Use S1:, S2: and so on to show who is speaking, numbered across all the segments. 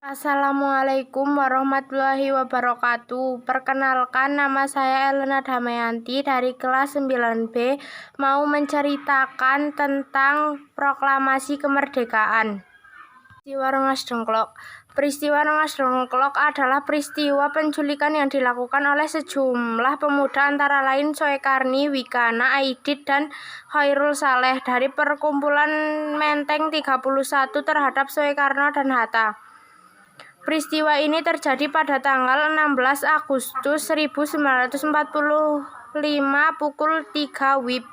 S1: Assalamualaikum warahmatullahi wabarakatuh. Perkenalkan, nama saya Elena Damayanti dari kelas 9B, mau menceritakan tentang proklamasi kemerdekaan. Peristiwa Rengas Dengklok. Peristiwa Rengas Dengklok adalah peristiwa penculikan yang dilakukan oleh sejumlah pemuda antara lain Soekarni, Wikana, Aidit, dan Khairul Saleh dari perkumpulan Menteng 31 terhadap Soekarno dan Hatta. Peristiwa ini terjadi pada tanggal 16 Agustus 1945 pukul 3 WIB.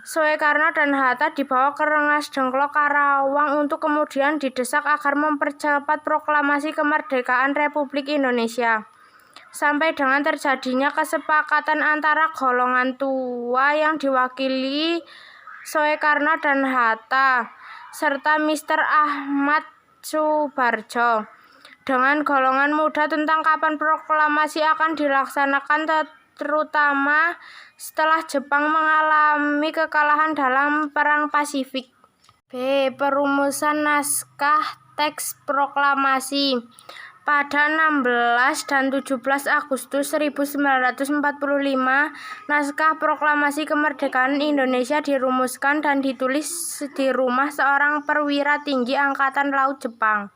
S1: Soekarno dan Hatta dibawa ke Rengas Dengklok, Karawang untuk kemudian didesak agar mempercepat proklamasi kemerdekaan Republik Indonesia. Sampai dengan terjadinya kesepakatan antara golongan tua yang diwakili Soekarno dan Hatta serta Mr. Ahmad Subarjo dengan golongan muda tentang kapan proklamasi akan dilaksanakan, terutama setelah Jepang mengalami kekalahan dalam Perang Pasifik. B. Perumusan naskah teks proklamasi. Pada 16 dan 17 Agustus 1945, naskah proklamasi kemerdekaan Indonesia dirumuskan dan ditulis di rumah seorang perwira tinggi Angkatan Laut Jepang,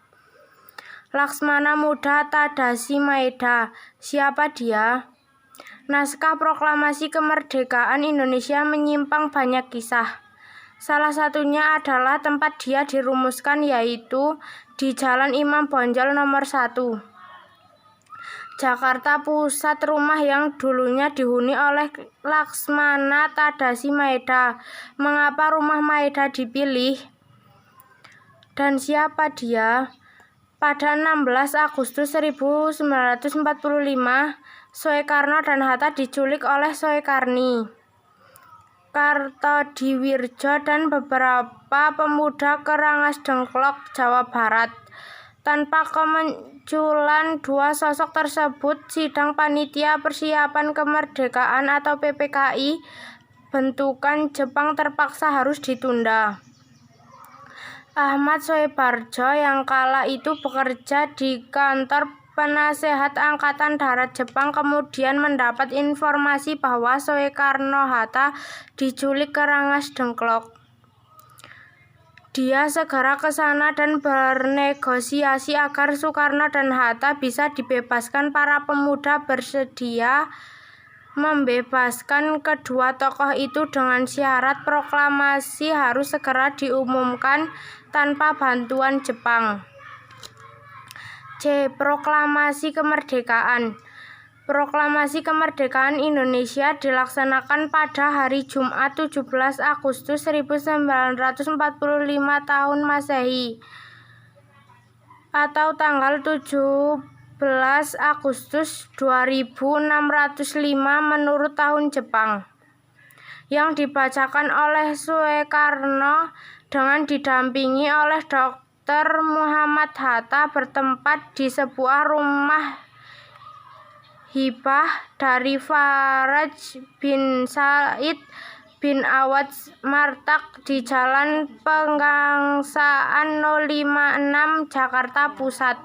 S1: Laksmana Muda Tadashi Maeda. Siapa dia? Naskah proklamasi kemerdekaan Indonesia menyimpang banyak kisah. Salah satunya adalah tempat dia dirumuskan, yaitu di Jalan Imam Bonjol nomor 1, Jakarta Pusat, rumah yang dulunya dihuni oleh Laksmana Tadashi Maeda. Mengapa rumah Maeda dipilih? Dan siapa dia? Pada 16 Agustus 1945, Soekarno dan Hatta diculik oleh Soekarni, Kartodiwirjo, dan beberapa pemuda ke Rengas Dengklok, Jawa Barat. Tanpa kemunculan dua sosok tersebut, sidang Panitia Persiapan Kemerdekaan atau PPKI bentukan Jepang terpaksa harus ditunda. Ahmad Subarjo yang kala itu bekerja di kantor Penasehat Angkatan Darat Jepang kemudian mendapat informasi bahwa Soekarno-Hatta diculik ke Rengas Dengklok. Dia segera ke sana dan bernegosiasi agar Soekarno dan Hatta bisa dibebaskan. Para pemuda bersedia membebaskan kedua tokoh itu dengan syarat proklamasi harus segera diumumkan tanpa bantuan Jepang. C. Proklamasi kemerdekaan. Proklamasi kemerdekaan Indonesia dilaksanakan pada hari Jumat 17 Agustus 1945 tahun Masehi atau tanggal 17 Agustus 2605 menurut tahun Jepang, yang dibacakan oleh Soekarno dengan didampingi oleh Dr. Muhammad Hatta, bertempat di sebuah rumah hibah dari Faraj bin Said bin Awad Martak di Jalan Penggangsaan 056 Jakarta Pusat.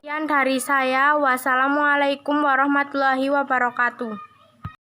S1: Sekian dari saya. Wassalamualaikum warahmatullahi wabarakatuh.